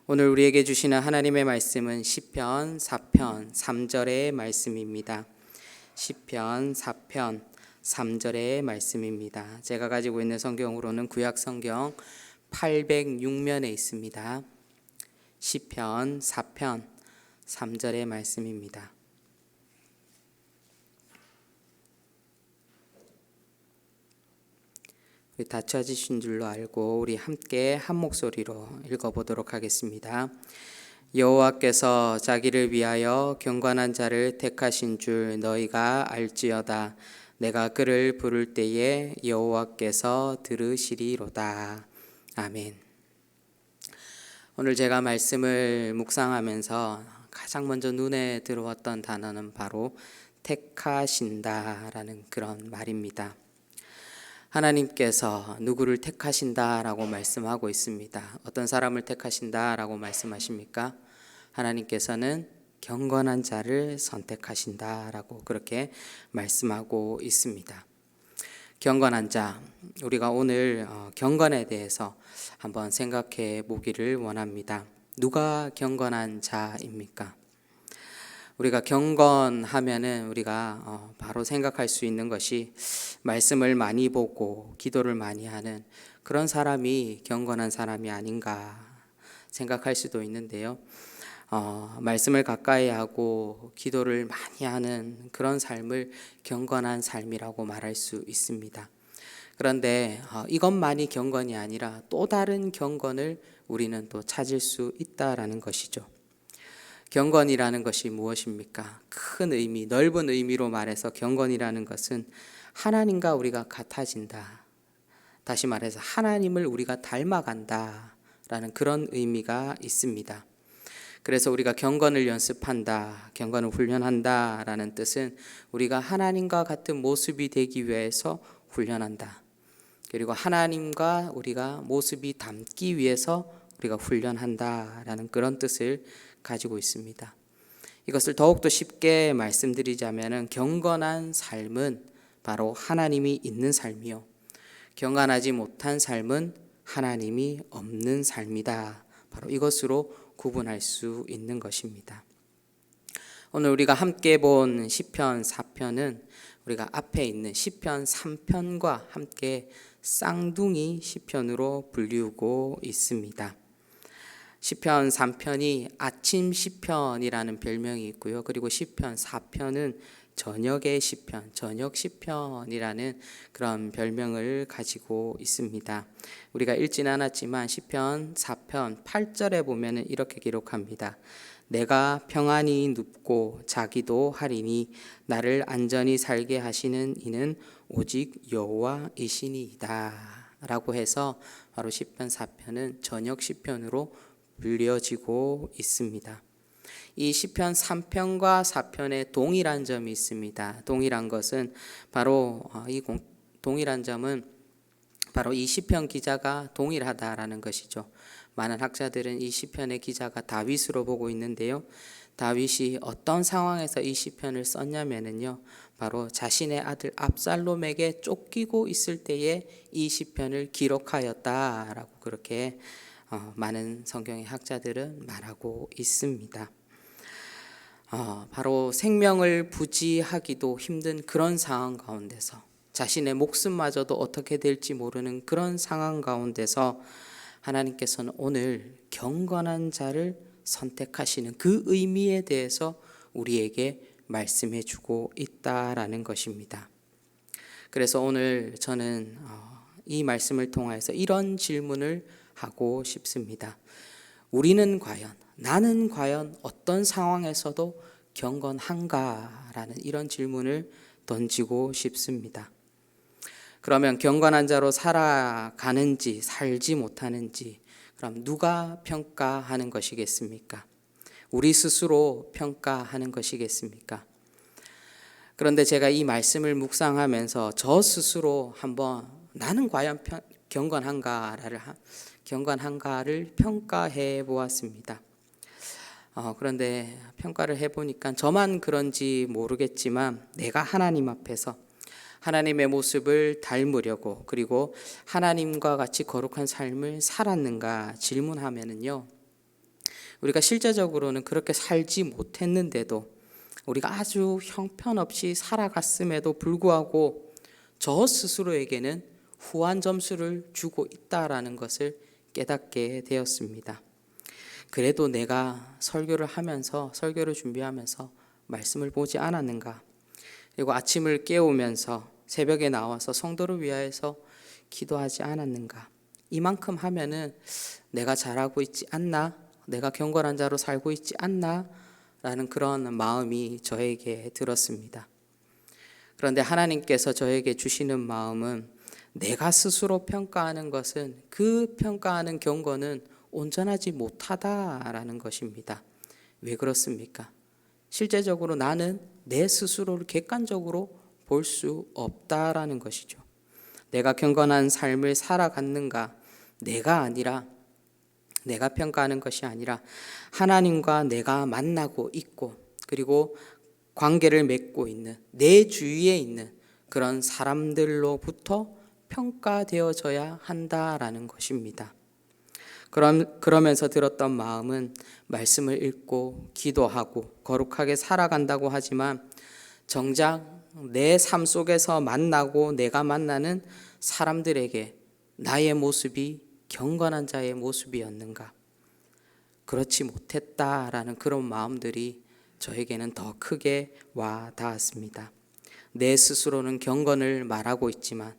오늘 우리에게 주시는 하나님의 말씀은 시편 4편 3절의 말씀입니다. 시편 4편 3절의 말씀입니다. 제가 가지고 있는 성경으로는 구약 성경 806면에 있습니다. 시편 4편 3절의 말씀입니다. 우리 다 찾으신 줄로 알고 우리 함께 한 목소리로 읽어보도록 하겠습니다. 여호와께서 자기를 위하여 경건한 자를 택하신 줄 너희가 알지어다. 내가 그를 부를 때에 여호와께서 들으시리로다. 아멘. 오늘 제가 말씀을 묵상하면서 가장 먼저 눈에 들어왔던 단어는 바로 택하신다라는 그런 말입니다. 하나님께서 누구를 택하신다라고 말씀하고 있습니다. 어떤 사람을 택하신다라고 말씀하십니까? 하나님께서는 경건한 자를 선택하신다라고 그렇게 말씀하고 있습니다. 경건한 자, 우리가 오늘 경건에 대해서 한번 생각해 보기를 원합니다. 누가 경건한 자입니까? 우리가 경건하면은 우리가 바로 생각할 수 있는 것이 말씀을 많이 보고 기도를 많이 하는 그런 사람이 경건한 사람이 아닌가 생각할 수도 있는데요. 말씀을 가까이 하고 기도를 많이 하는 그런 삶을 경건한 삶이라고 말할 수 있습니다. 그런데 이것만이 경건이 아니라 또 다른 경건을 우리는 또 찾을 수 있다라는 것이죠. 경건이라는 것이 무엇입니까? 큰 의미, 넓은 의미로 말해서 경건이라는 것은 하나님과 우리가 같아진다. 다시 말해서 하나님을 우리가 닮아간다 라는 그런 의미가 있습니다. 그래서 우리가 경건을 연습한다, 경건을 훈련한다 라는 뜻은 우리가 하나님과 같은 모습이 되기 위해서 훈련한다. 그리고 하나님과 우리가 모습이 닮기 위해서 우리가 훈련한다 라는 그런 뜻을 가지고 있습니다. 이것을 더욱더 쉽게 말씀드리자면 경건한 삶은 바로 하나님이 있는 삶이요, 경건하지 못한 삶은 하나님이 없는 삶이다. 바로 이것으로 구분할 수 있는 것입니다. 오늘 우리가 함께 본 시편 4편은 우리가 앞에 있는 시편 3편과 함께 쌍둥이 시편으로 불리우고 있습니다. 시편 3편이 아침 시편이라는 별명이 있고요. 그리고 시편 4편은 저녁의 시편, 저녁 시편이라는 그런 별명을 가지고 있습니다. 우리가 읽지는 않았지만 시편 4편 8절에 보면 이렇게 기록합니다. 내가 평안히 눕고 자기도 하리니 나를 안전히 살게 하시는 이는 오직 여호와이시니이다 라고 해서 바로 시편 4편은 저녁 시편으로 불려지고 있습니다. 이 시편 3편과 4편에 동일한 점이 있습니다. 동일한 것은 바로 동일한 점은 바로 이 시편 기자가 동일하다라는 것이죠. 많은 학자들은 이 시편의 기자가 다윗으로 보고 있는데요. 다윗이 어떤 상황에서 이 시편을 썼냐면요, 바로 자신의 아들 압살롬에게 쫓기고 있을 때에 이 시편을 기록하였다라고 그렇게 많은 성경의 학자들은 말하고 있습니다. 바로 생명을 부지하기도 힘든 그런 상황 가운데서 자신의 목숨마저도 어떻게 될지 모르는 그런 상황 가운데서 하나님께서는 오늘 경건한 자를 선택하시는 그 의미에 대해서 우리에게 말씀해 주고 있다라는 것입니다. 그래서 오늘 저는 이 말씀을 통해서 이런 질문을 하고 싶습니다. 우리는 과연, 나는 과연 어떤 상황에서도 경건한가라는 이런 질문을 던지고 싶습니다. 그러면 경건한 자로 살아가는지 살지 못하는지 그럼 누가 평가하는 것이겠습니까? 우리 스스로 평가하는 것이겠습니까? 그런데 제가 이 말씀을 묵상하면서 저 스스로 한번 나는 과연 경건한가를 평가해 보았습니다. 그런데 평가를 해보니까 저만 그런지 모르겠지만 내가 하나님 앞에서 하나님의 모습을 닮으려고 그리고 하나님과 같이 거룩한 삶을 살았는가 질문하면은요, 우리가 실제적으로는 그렇게 살지 못했는데도 우리가 아주 형편없이 살아갔음에도 불구하고 저 스스로에게는 후한 점수를 주고 있다라는 것을 깨닫게 되었습니다. 그래도 내가 설교를 준비하면서 말씀을 보지 않았는가? 그리고 아침을 깨우면서 새벽에 나와서 성도를 위하여서 기도하지 않았는가? 이만큼 하면은 내가 잘하고 있지 않나? 내가 경건한 자로 살고 있지 않나? 라는 그런 마음이 저에게 들었습니다. 그런데 하나님께서 저에게 주시는 마음은 내가 스스로 평가하는 것은 그 평가하는 경건은 온전하지 못하다라는 것입니다. 왜 그렇습니까? 실제적으로 나는 내 스스로를 객관적으로 볼 수 없다라는 것이죠. 내가 경건한 삶을 살아갔는가? 내가 평가하는 것이 아니라 하나님과 내가 만나고 있고 그리고 관계를 맺고 있는 내 주위에 있는 그런 사람들로부터 평가되어져야 한다라는 것입니다. 그러면서 들었던 마음은 말씀을 읽고 기도하고 거룩하게 살아간다고 하지만 정작 내 삶 속에서 만나고 내가 만나는 사람들에게 나의 모습이 경건한 자의 모습이었는가? 그렇지 못했다라는 그런 마음들이 저에게는 더 크게 와 닿았습니다. 내 스스로는 경건을 말하고 있지만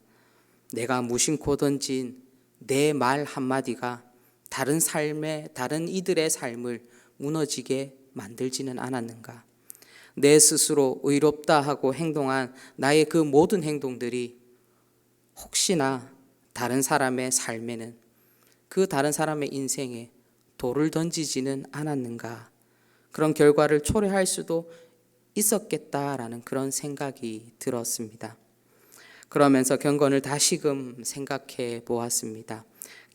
내가 무심코 던진 내 말 한마디가 다른 이들의 삶을 무너지게 만들지는 않았는가? 내 스스로 의롭다 하고 행동한 나의 그 모든 행동들이 혹시나 다른 사람의 삶에는 그 다른 사람의 인생에 돌을 던지지는 않았는가? 그런 결과를 초래할 수도 있었겠다라는 그런 생각이 들었습니다. 그러면서 경건을 다시금 생각해 보았습니다.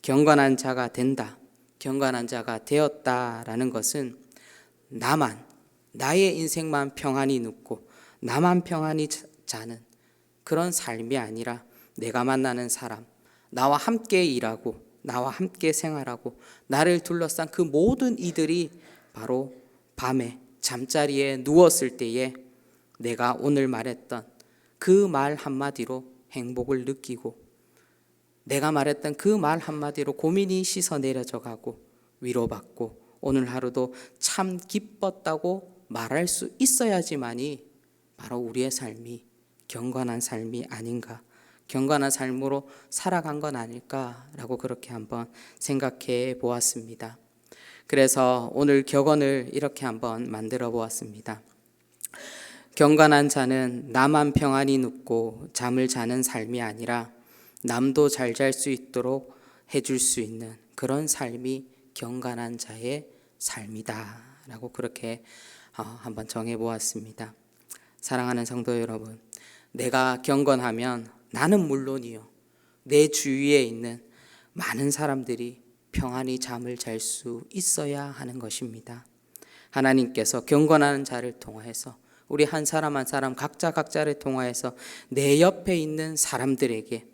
경건한 자가 된다, 경건한 자가 되었다라는 것은 나의 인생만 평안히 눕고 나만 평안히 자는 그런 삶이 아니라 내가 만나는 사람, 나와 함께 일하고 나와 함께 생활하고 나를 둘러싼 그 모든 이들이 바로 밤에 잠자리에 누웠을 때에 내가 오늘 말했던 그 말 한마디로 행복을 느끼고 내가 말했던 그 말 한마디로 고민이 씻어 내려져 가고 위로받고 오늘 하루도 참 기뻤다고 말할 수 있어야지만이 바로 우리의 삶이 경건한 삶이 아닌가, 경건한 삶으로 살아간 건 아닐까라고 그렇게 한번 생각해 보았습니다. 그래서 오늘 격언을 이렇게 한번 만들어 보았습니다. 경건한 자는 나만 평안히 눕고 잠을 자는 삶이 아니라 남도 잘 잘 수 있도록 해줄 수 있는 그런 삶이 경건한 자의 삶이다 라고 그렇게 한번 정해 보았습니다. 사랑하는 성도 여러분, 내가 경건하면 나는 물론이요 내 주위에 있는 많은 사람들이 평안히 잠을 잘 수 있어야 하는 것입니다. 하나님께서 경건한 자를 통하여서 우리 한 사람 한 사람 각자를 통하여서 내 옆에 있는 사람들에게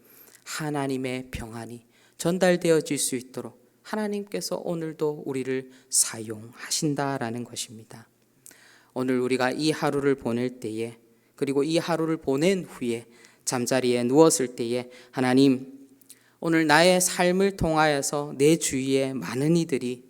하나님의 평안이 전달되어질 수 있도록 하나님께서 오늘도 우리를 사용하신다라는 것입니다. 오늘 우리가 이 하루를 보낼 때에 그리고 이 하루를 보낸 후에 잠자리에 누웠을 때에 하나님, 오늘 나의 삶을 통하여서 내 주위에 많은 이들이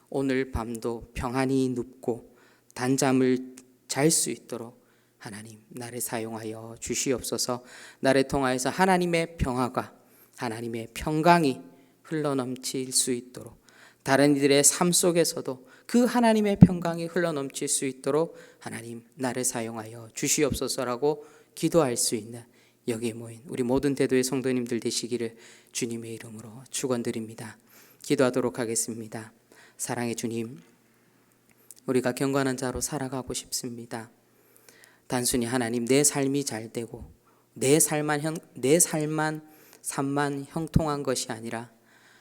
오늘 밤도 평안히 눕고 단잠을 잘 수 있도록 하나님 나를 사용하여 주시옵소서. 나를 통하여서 하나님의 평화가 하나님의 평강이 흘러넘칠 수 있도록 다른 이들의 삶 속에서도 그 하나님의 평강이 흘러넘칠 수 있도록 하나님 나를 사용하여 주시옵소서라고 기도할 수 있는 여기에 모인 우리 모든 대도의 성도님들 되시기를 주님의 이름으로 축원드립니다. 기도하도록 하겠습니다. 사랑의 주님, 우리가 경건한 자로 살아가고 싶습니다. 단순히 하나님 내 삶이 잘 되고 내 삶만 삶만 형통한 것이 아니라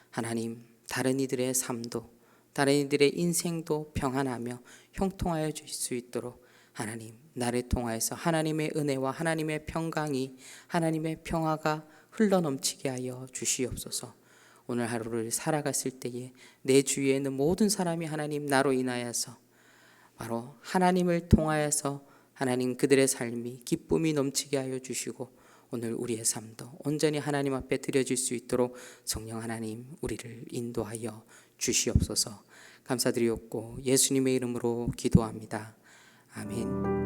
하나님 다른 이들의 삶도 다른 이들의 인생도 평안하며 형통하여 주실 수 있도록 하나님 나를 통하여서 하나님의 은혜와 하나님의 평강이 하나님의 평화가 흘러넘치게 하여 주시옵소서. 오늘 하루를 살아갔을 때에 내 주위에 있는 모든 사람이 하나님 나로 인하여서 바로 하나님을 통하여서 하나님 그들의 삶이 기쁨이 넘치게 하여 주시고 오늘 우리의 삶도 온전히 하나님 앞에 드려질 수 있도록 성령 하나님 우리를 인도하여 주시옵소서. 감사드리옵고 예수님의 이름으로 기도합니다. 아멘.